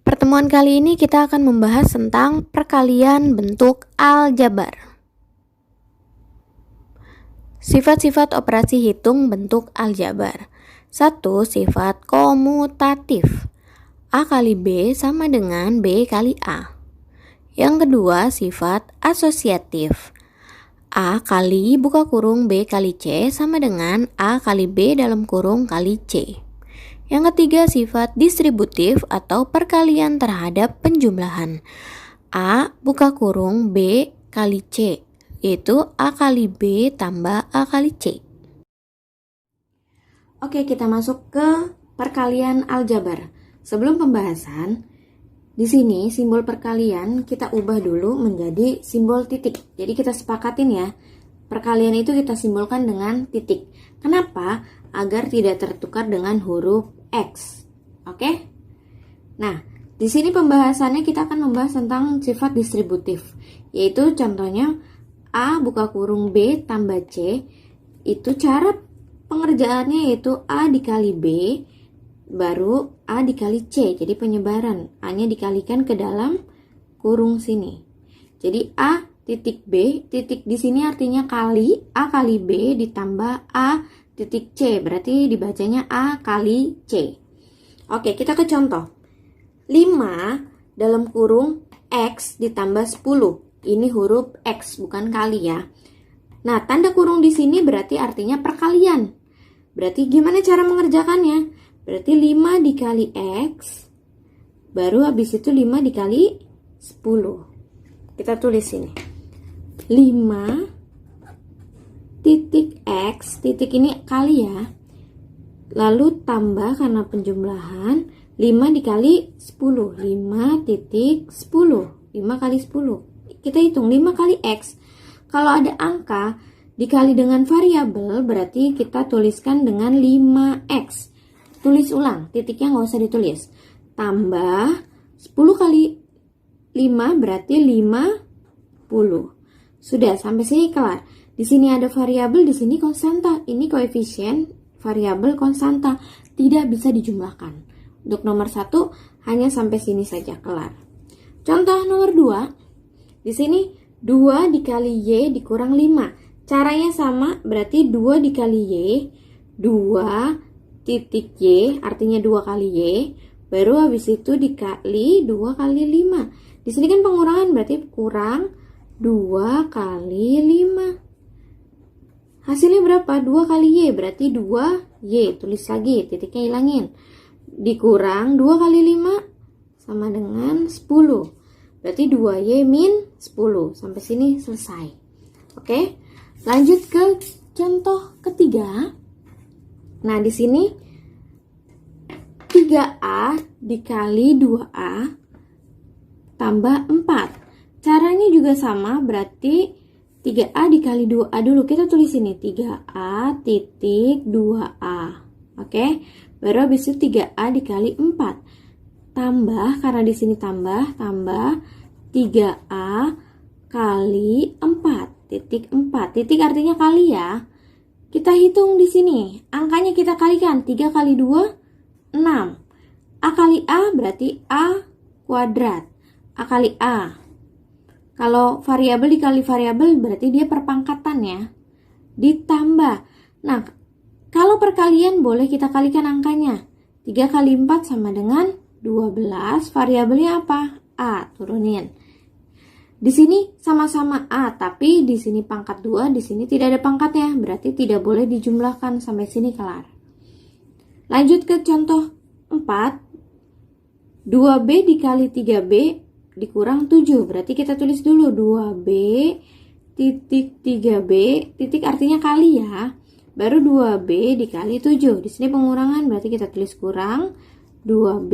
Pertemuan kali ini kita akan membahas tentang perkalian bentuk aljabar. Sifat-sifat operasi hitung bentuk aljabar. 1. Sifat komutatif. A kali B sama dengan B kali A. Yang kedua, sifat asosiatif. A kali buka kurung B kali C sama dengan A kali B dalam kurung kali C. Yang ketiga, sifat distributif atau perkalian terhadap penjumlahan. A buka kurung B kali C, yaitu A kali B tambah A kali C. Oke, kita masuk ke perkalian aljabar. Sebelum pembahasan, di sini simbol perkalian kita ubah dulu menjadi simbol titik. Jadi kita sepakatin ya, perkalian itu kita simbolkan dengan titik. Kenapa? Agar tidak tertukar dengan huruf X. Oke? Nah, di sini pembahasannya kita akan membahas tentang sifat distributif, yaitu contohnya A buka kurung B tambah C. Itu cara pengerjaannya yaitu A dikali B baru A dikali C. Jadi penyebaran A-nya dikalikan ke dalam kurung sini. Jadi A titik B, titik di sini artinya kali, A kali B ditambah A titik C, berarti dibacanya A kali C. Oke, kita ke contoh. 5 dalam kurung X ditambah 10. Ini huruf X, bukan kali ya. Nah, tanda kurung di sini berarti artinya perkalian. Berarti gimana cara mengerjakannya? Berarti 5 dikali X, baru habis itu 5 dikali 10. Kita tulis ini. 5 titik X, titik ini kali ya, lalu tambah karena penjumlahan 5 dikali 10, 5 titik 10, 5 kali 10, kita hitung 5 kali X. Kalau ada angka dikali dengan variabel berarti kita tuliskan dengan 5X. Tulis ulang, titiknya nggak usah ditulis, tambah 10 kali 5 berarti 50. Sudah, sampai sini kelar. Di sini ada variabel, di sini konstanta. Ini koefisien variabel konstanta, tidak bisa dijumlahkan. Untuk nomor 1 hanya sampai sini saja, kelar. Contoh nomor 2. Di sini 2 dikali Y dikurang 5. Caranya sama, berarti 2 dikali Y, 2 titik Y, artinya 2 kali Y, baru habis itu dikali 2 kali 5. Di sini kan pengurangan, berarti kurang 2 kali 5. Hasilnya berapa? 2 kali Y, berarti 2Y. Tulis lagi, titiknya hilangin. Dikurang 2 kali 5 sama dengan 10. Berarti 2Y min 10. Sampai sini selesai. Oke, lanjut ke contoh ketiga. Nah, di sini 3A dikali 2A tambah 4. Caranya juga sama, berarti 3A dikali 2A dulu. Kita tulis ini 3A titik 2A. Oke, baru habis itu 3A dikali 4. Tambah, karena di sini tambah 3A kali 4. Titik 4. Titik artinya kali ya. Kita hitung di sini. Angkanya kita kalikan. 3 kali 2, 6. A kali A berarti A kuadrat. A kali A. Kalau variabel dikali variabel berarti dia perpangkatan ya. Ditambah. Nah, kalau perkalian boleh kita kalikan angkanya. 3 kali 4 sama dengan 12. Variabelnya apa? A. Turunin. Di sini sama-sama A, tapi di sini pangkat 2, di sini tidak ada pangkatnya. Berarti tidak boleh dijumlahkan. Sampai sini kelar. Lanjut ke contoh 4. 2B dikali 3B dikurang 7, berarti kita tulis dulu 2B titik 3B, titik artinya kali ya, baru 2B dikali 7. Di sini pengurangan, berarti kita tulis kurang 2B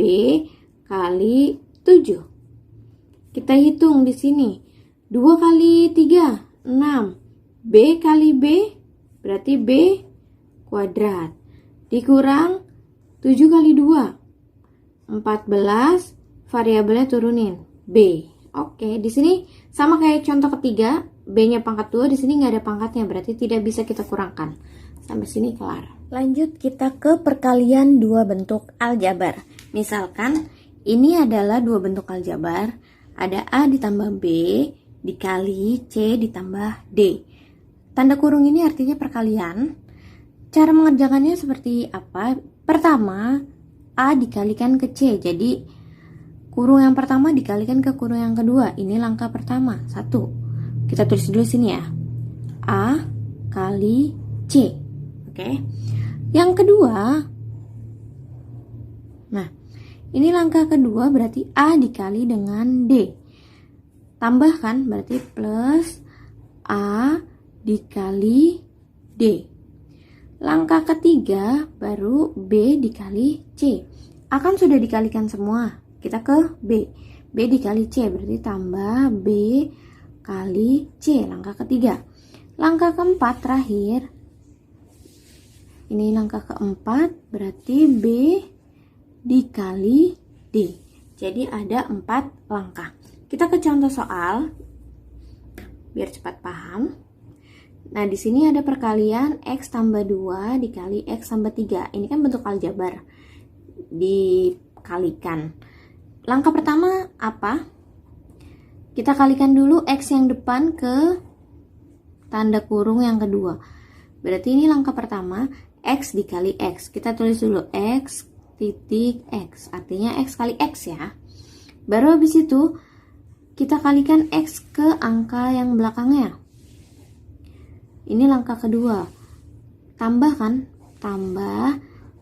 kali 7. Kita hitung di sini 2 kali 3, 6. B kali B berarti B kuadrat dikurang 7 kali 2, 14. Variabelnya turunin B. Oke, di sini sama kayak contoh ketiga, B-nya pangkat 2, di sini nggak ada pangkatnya, berarti tidak bisa kita kurangkan. Sampai sini kelar. Lanjut kita ke perkalian dua bentuk aljabar. Misalkan Ini adalah dua bentuk aljabar. Ada A ditambah B dikali C ditambah D. Tanda kurung ini artinya perkalian. Cara mengerjakannya seperti apa? Pertama, A dikalikan ke C. Jadi, kurung yang pertama dikalikan ke kurung yang kedua. Ini langkah pertama. 1. Kita tulis dulu sini ya. A kali C. Oke. Yang kedua, nah, ini langkah kedua berarti A dikali dengan D. Tambahkan berarti plus A dikali D. Langkah ketiga baru B dikali C. A kan sudah dikalikan semua. Kita ke B. B dikali C berarti tambah B kali C. Langkah ketiga. Langkah keempat terakhir. Ini langkah keempat berarti B dikali D. Jadi ada 4 langkah. Kita ke contoh soal biar cepat paham. Nah, di sini ada perkalian X tambah 2 dikali X tambah 3. Ini kan bentuk aljabar. Dikalikan. Langkah pertama apa? Kita kalikan dulu X yang depan ke tanda kurung yang kedua. Berarti ini langkah pertama, X dikali X. Kita tulis dulu X titik X. Artinya X kali X ya. Baru habis itu, kita kalikan X ke angka yang belakangnya. Ini langkah kedua. Tambahkan, tambah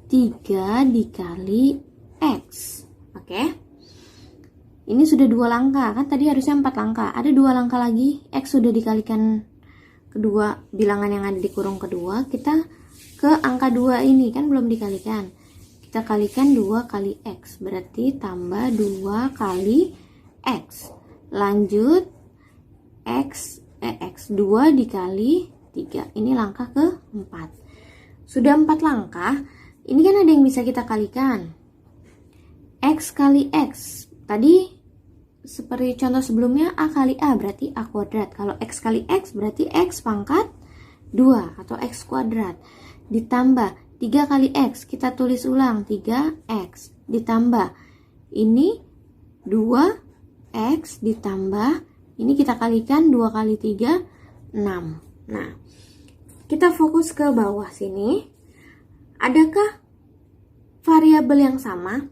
3 dikali X. Oke. Ini sudah 2 langkah, kan tadi harusnya 4 langkah. Ada 2 langkah lagi, X sudah dikalikan kedua bilangan yang ada di kurung kedua. Kita ke angka 2 ini, kan belum dikalikan. Kita kalikan 2 kali X, berarti tambah 2 kali X. Lanjut, X 2 dikali 3. Ini langkah ke-4. Sudah 4 langkah. Ini kan ada yang bisa kita kalikan. X kali X. Tadi seperti contoh sebelumnya A kali A berarti A kuadrat. Kalau X kali X berarti X pangkat 2 atau X kuadrat. Ditambah 3 kali X. Kita tulis ulang 3X. Ditambah ini 2X ditambah ini kita kalikan 2 kali 3 6. Nah, kita fokus ke bawah sini. Adakah variabel yang sama?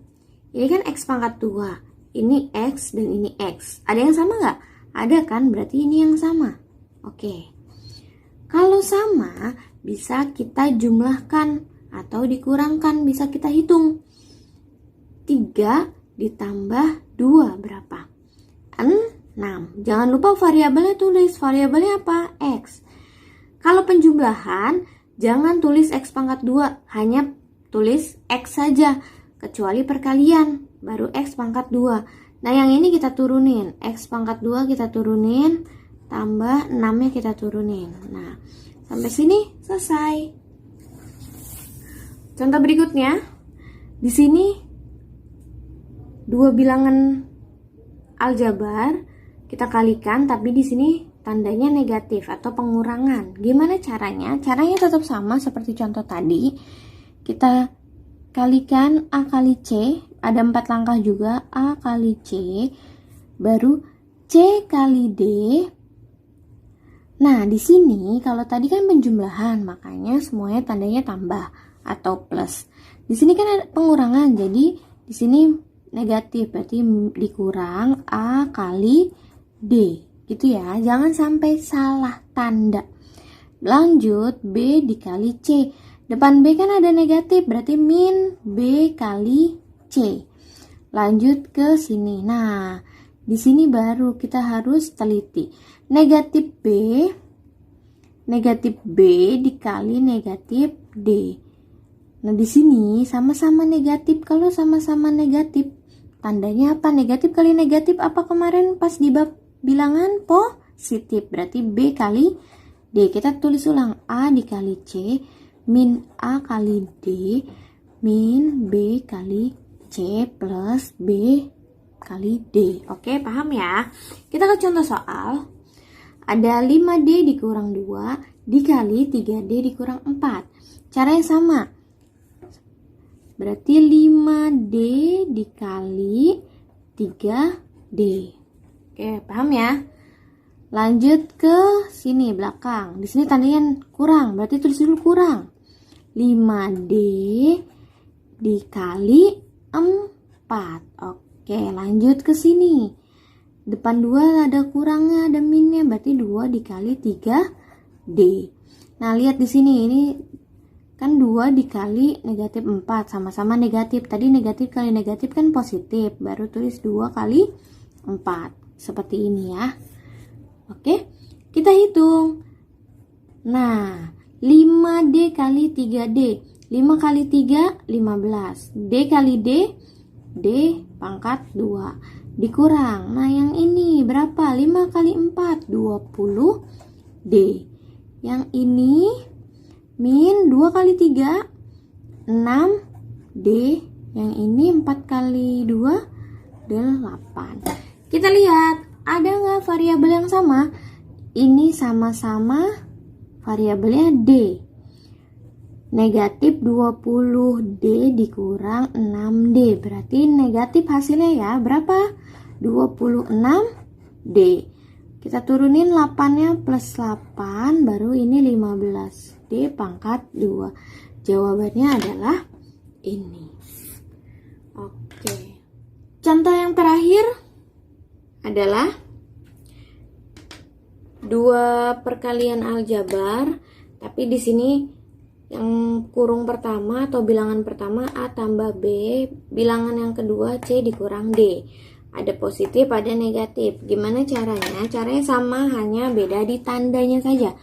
Ini kan X pangkat 2. Ini X dan ini X. Ada yang sama nggak? Ada kan? Berarti ini yang sama. Oke. Kalau sama, bisa kita jumlahkan atau dikurangkan. Bisa kita hitung. 3 ditambah 2 berapa? 6. Jangan lupa variabelnya tulis. Variabelnya apa? X. Kalau penjumlahan, jangan tulis X pangkat 2, hanya tulis X saja, kecuali perkalian, baru X pangkat 2. Nah, yang ini kita turunin, X pangkat 2 kita turunin, tambah 6-nya kita turunin. Nah, sampai sini selesai. Contoh berikutnya, di sini 2 bilangan aljabar, kita kalikan, tapi di sini tandanya negatif atau pengurangan. Gimana caranya? Caranya tetap sama seperti contoh tadi. Kita kalikan A kali C. Ada 4 langkah juga. A kali C. Baru C kali D. Nah, di sini kalau tadi kan penjumlahan, makanya semuanya tandanya tambah atau plus. Di sini kan ada pengurangan, jadi di sini negatif, berarti dikurang A kali D. Gitu ya, jangan sampai salah tanda. Lanjut, B dikali C. Depan B kan ada negatif, berarti min B kali C. Lanjut ke sini. Nah, di sini baru kita harus teliti. Negatif B dikali negatif D. Nah, di sini sama-sama negatif. Kalau sama-sama negatif, tandanya apa? Negatif kali negatif apa kemarin pas di bab bilangan positif, berarti B kali D. Kita tulis ulang, A dikali C min A kali D min B kali C plus B kali D. Oke, paham ya? Kita ke contoh soal. Ada 5D dikurang 2 dikali 3D dikurang 4. Cara yang sama. Berarti 5D dikali 3D. Oke, paham ya? Lanjut ke sini belakang. Di sini tandanya kurang, berarti tulis dulu kurang. 5D dikali 4. Oke, lanjut ke sini. Depan 2 ada kurangnya, ada minnya, berarti 2 dikali 3D. Nah, lihat di sini, ini kan 2 dikali negatif 4, sama-sama negatif. Tadi negatif kali negatif kan positif, baru tulis 2 kali 4. Seperti ini ya. Oke, kita hitung. Nah, 5D kali 3D. 5 kali 3, 15. D kali D, D pangkat 2. Dikurang. Nah, yang ini berapa? 5 kali 4, 20D. Yang ini min 2 kali 3, 6D. Yang ini 4 kali 2, 8. Kita lihat, ada nggak variabel yang sama? Ini sama-sama variabelnya D. Negatif 20D dikurang 6D. Berarti negatif hasilnya ya. Berapa? 26D. Kita turunin 8-nya plus 8. Baru ini 15D pangkat 2. Jawabannya adalah ini. Oke. Contoh yang terakhir adalah 2 perkalian aljabar, tapi di sini yang kurung pertama atau bilangan pertama A tambah B, bilangan yang kedua C dikurang D. Ada positif, ada negatif. Gimana caranya? Caranya sama, hanya beda di tandanya saja.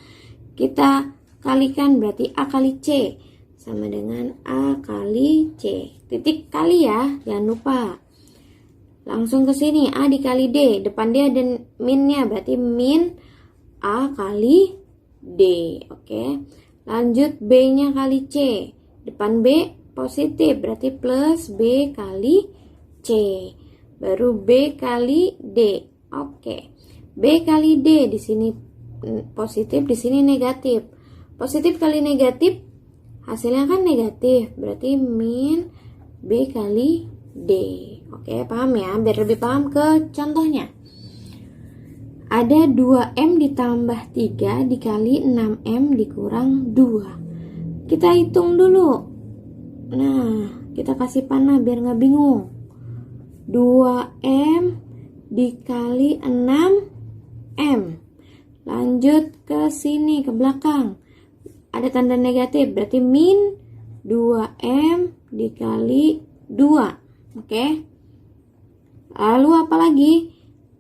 Kita kalikan, berarti A kali C sama dengan A kali C. Titik kali ya, jangan lupa. Langsung ke sini, A dikali D. Depan dia ada minnya, berarti min A kali D. Oke. Lanjut B-nya kali C. Depan B positif, berarti plus B kali C. Baru B kali D. Oke. B kali D di sini positif, di sini negatif. Positif kali negatif hasilnya kan negatif, berarti min B kali D. Oke, paham ya? Biar lebih paham ke contohnya. Ada 2M ditambah 3 dikali 6M dikurang 2. Kita hitung dulu. Nah, kita kasih panah biar nggak bingung. 2M dikali 6M. Lanjut ke sini, ke belakang. Ada tanda negatif, berarti min 2M dikali 2. Oke. Lalu apa lagi?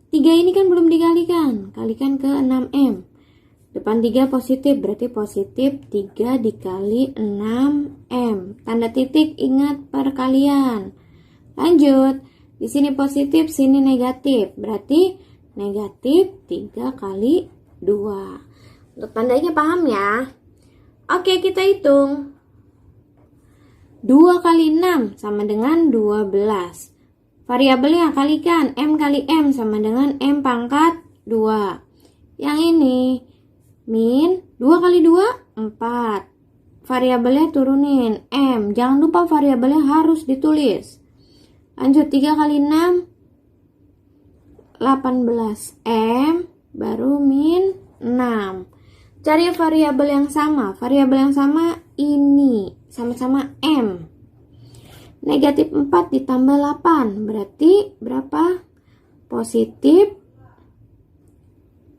3 ini kan belum dikalikan. Kalikan ke 6M. Depan 3 positif, berarti positif 3 dikali 6M. Tanda titik ingat perkalian. Lanjut. Di sini positif, sini negatif. Berarti negatif 3 kali 2. Untuk tandanya paham ya? Oke, kita hitung. 2 kali 6 sama dengan 12. Variabelnya kalikan, M kali M sama dengan M pangkat 2. Yang ini, min 2 kali 2, 4. Variabelnya turunin, M. Jangan lupa variabelnya harus ditulis. Lanjut, 3 kali 6, 18. M, baru min 6. Cari variabel yang sama. Variabel yang sama ini, sama-sama M. Negatif 4 ditambah 8, berarti berapa? Positif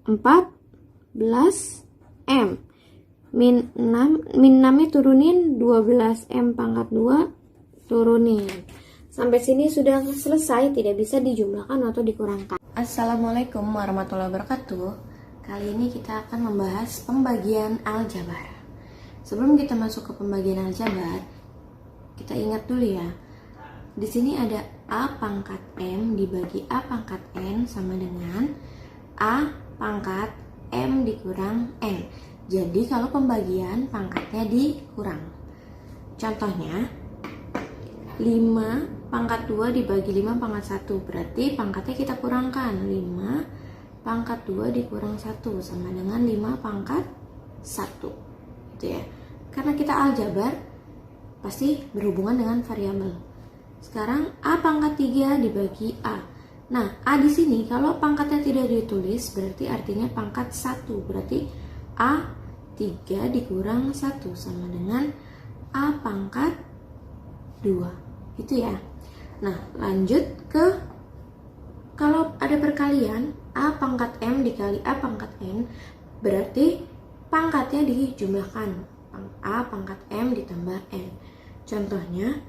14M. Min 6-nya turunin, 12M pangkat 2 turunin. Sampai sini sudah selesai, tidak bisa dijumlahkan atau dikurangkan. Assalamualaikum warahmatullahi wabarakatuh. Kali ini kita akan membahas pembagian aljabar. Sebelum kita masuk ke pembagian aljabar, kita ingat dulu ya. Di sini ada A pangkat M dibagi A pangkat N sama dengan A pangkat M dikurang N. Jadi kalau pembagian pangkatnya dikurang. Contohnya 5 pangkat 2 dibagi 5 pangkat 1. Berarti pangkatnya kita kurangkan. 5 pangkat 2 dikurang 1 sama dengan 5 pangkat 1. Gitu ya. Karena kita aljabar, pasti berhubungan dengan variabel. Sekarang A pangkat 3 dibagi A. Nah, A di sini kalau pangkatnya tidak ditulis berarti artinya pangkat 1. Berarti A 3 dikurang 1 sama dengan A pangkat 2. Gitu ya. Nah, lanjut ke kalau ada perkalian A pangkat M dikali A pangkat N berarti pangkatnya dijumlahkan. A pangkat M ditambah N. Contohnya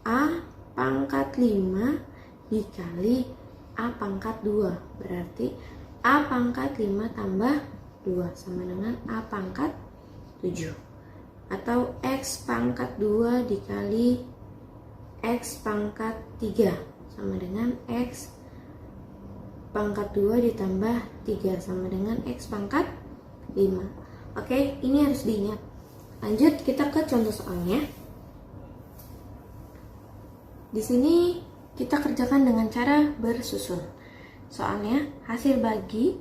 A pangkat 5 dikali A pangkat 2 berarti A pangkat 5 tambah 2 sama dengan A pangkat 7. Atau X pangkat 2 dikali X pangkat 3 sama dengan X pangkat 2 ditambah 3 sama dengan X pangkat 5. Oke, ini harus diingat. Lanjut kita ke contoh soalnya. Di sini kita kerjakan dengan cara bersusun. Soalnya hasil bagi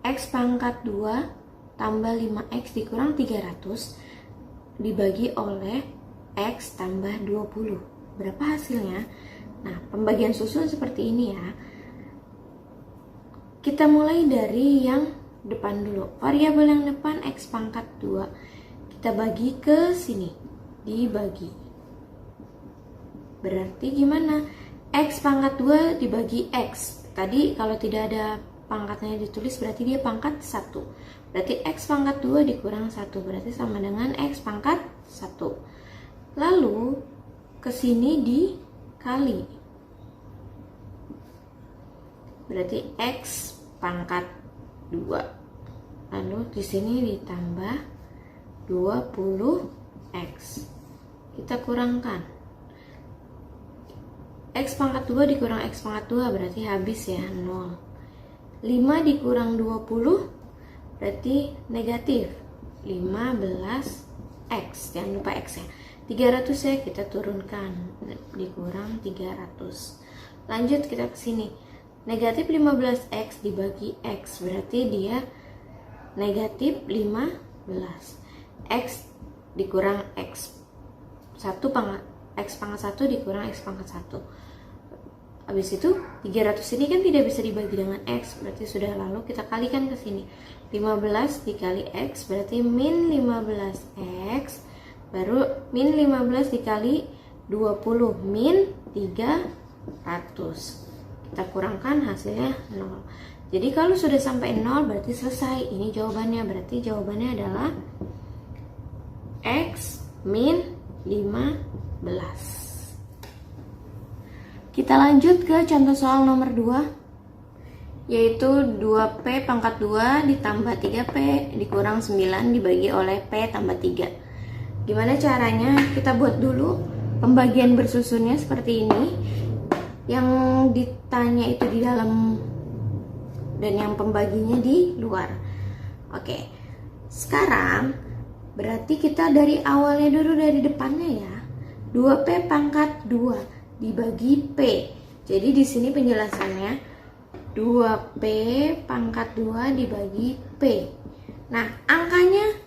X pangkat 2 tambah 5X dikurang 300 dibagi oleh X tambah 20. Berapa hasilnya? Nah, pembagian susun seperti ini ya. Kita mulai dari yang depan dulu. Variabel yang depan X pangkat 2. Kita bagi ke sini. Dibagi. Berarti gimana? X pangkat 2 dibagi X. Tadi kalau tidak ada pangkatnya ditulis berarti dia pangkat 1. Berarti X pangkat 2 dikurang 1. Berarti sama dengan X pangkat 1. Lalu ke sini dikali. Berarti X pangkat 2. Lalu di sini ditambah 20X. Kita kurangkan. X pangkat 2 dikurang X pangkat 2 berarti habis ya, 0. 5 dikurang 20 berarti negatif 15X. Jangan lupa X ya. 300 ya, kita turunkan. Dikurang 300. Lanjut kita ke sini. Negatif 15X dibagi X berarti dia negatif 15. X dikurang X 1 pangkat X pangkat 1 dikurang X pangkat 1. Habis itu 300 ini kan tidak bisa dibagi dengan X, berarti sudah, lalu kita kalikan ke sini. 15 dikali X berarti min 15X, baru min 15 dikali 20 min 300. Kita kurangkan hasilnya 0. Jadi kalau sudah sampai 0 berarti selesai. Ini jawabannya, berarti jawabannya adalah X min 15. Kita lanjut ke contoh soal nomor 2, yaitu 2P pangkat 2 ditambah 3P dikurang 9 dibagi oleh P tambah 3. Gimana caranya? Kita buat dulu pembagian bersusunnya seperti ini. Yang ditanya itu di dalam dan yang pembaginya di luar. Oke, sekarang berarti kita dari awalnya dulu, dari depannya ya. 2P pangkat 2 dibagi P. Jadi di sini penjelasannya 2P pangkat 2 dibagi P. Nah, angkanya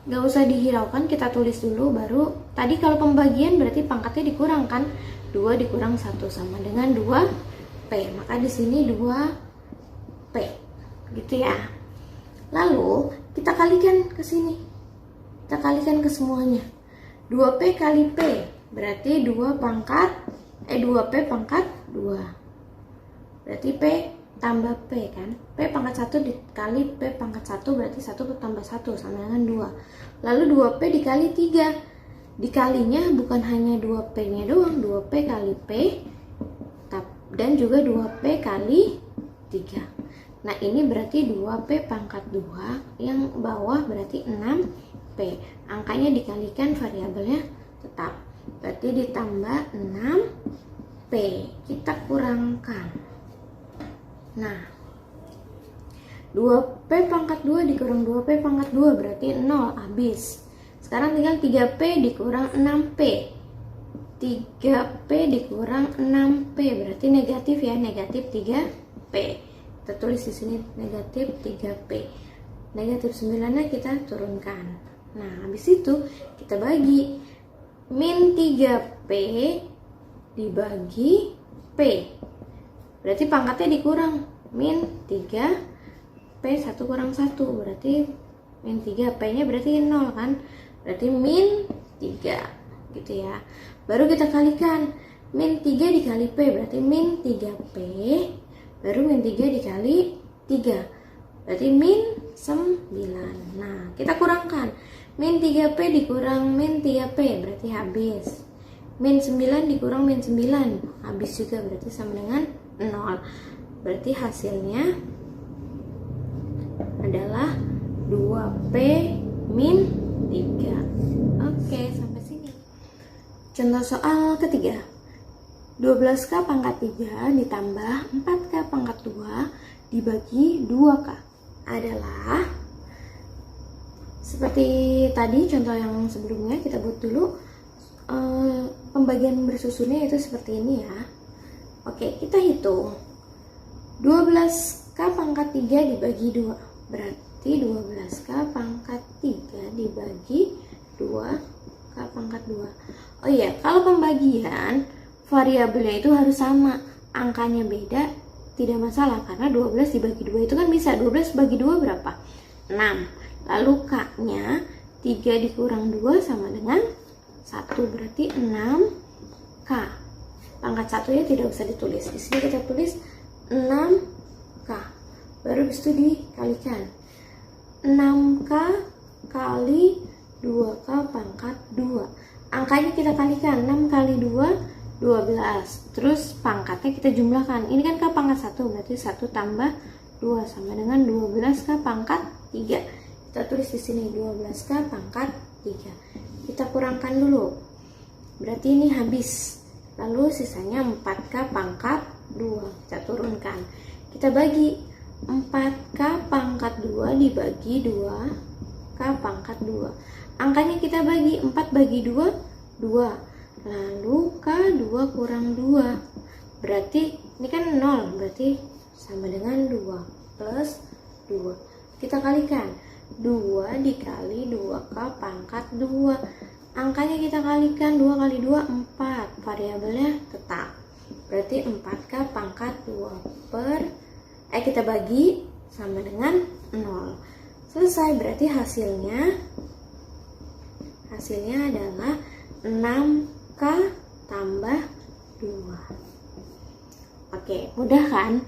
nggak usah dihiraukan, kita tulis dulu. Baru tadi kalau pembagian berarti pangkatnya dikurangkan. 2 dikurang 1 sama dengan 2P. Maka di sini 2P. Gitu ya. Lalu kita kalikan ke sini. Kita kalikan ke semuanya. 2P kali P berarti 2P pangkat 2. Berarti P tambah P kan. P pangkat 1 dikali P pangkat 1 berarti 1 tambah 1 sama dengan 2. Lalu 2P dikali 3. Dikalinya bukan hanya 2P-nya doang, 2P kali P dan juga 2P kali 3. Nah, ini berarti 2P pangkat 2, yang bawah berarti 6P. Angkanya dikalikan, variabelnya tetap. Berarti ditambah 6P. Kita kurangkan. Nah, 2P pangkat 2 dikurang 2P pangkat 2 berarti 0, habis. Sekarang tinggal 3P dikurang 6P. 3P dikurang 6P berarti negatif ya, negatif 3P. Kita tulis di sini negatif 3P. Negatif 9-nya kita turunkan. Nah, habis itu kita bagi min 3P dibagi P. Berarti pangkatnya dikurang. Min 3P 1 kurang 1. Berarti min 3P-nya berarti 0 kan? Berarti min 3. Gitu ya. Baru kita kalikan. Min 3 dikali P berarti min 3P. Baru min 3 dikali 3. Berarti min 9. Nah, kita kurangkan. Min 3P dikurang min 3P berarti habis. Min 9 dikurang min 9 habis juga, berarti sama dengan 0. Berarti hasilnya adalah 2P min 3. Oke, sampai sini. Contoh soal ketiga. 12K pangkat 3 ditambah 4K pangkat 2 dibagi 2K adalah seperti tadi contoh yang sebelumnya. Kita buat dulu pembagian bersusunnya itu seperti ini ya. Oke, kita hitung 12K pangkat 3 dibagi 2 berarti 12K pangkat 3 dibagi 2K pangkat 2. Oh iya, kalau pembagian variabelnya itu harus sama, angkanya beda tidak masalah, karena 12 dibagi 2 itu kan bisa. 12 bagi 2 berapa? 6. Lalu K-nya 3 dikurang 2 sama dengan 1, berarti 6K. Pangkat 1 ya tidak usah ditulis. Di sini kita tulis 6K. Baru habis itu dikalikan. 6K kali 2K pangkat 2. Angkanya kita kalikan. 6 kali 2 12. Terus pangkatnya kita jumlahkan. Ini kan K pangkat 1, berarti 1 tambah 2 sama dengan 12K pangkat 3. Kita tulis di sini 12K pangkat 3. Kita kurangkan dulu. Berarti ini habis. Lalu sisanya 4K pangkat 2. Kita turunkan. Kita bagi 4K pangkat 2 dibagi 2K pangkat 2. Angkanya kita bagi. 4 bagi 2 2. Lalu K2 kurang 2. Berarti ini kan 0. Berarti sama dengan 2 plus 2. Kita kalikan. 2 dikali 2K pangkat 2. Angkanya kita kalikan. 2 kali 2 4. Variabelnya tetap. Berarti 4K pangkat 2 kita bagi sama dengan 0. Selesai. Berarti hasilnya adalah 6K tambah 2. Oke, mudah kan?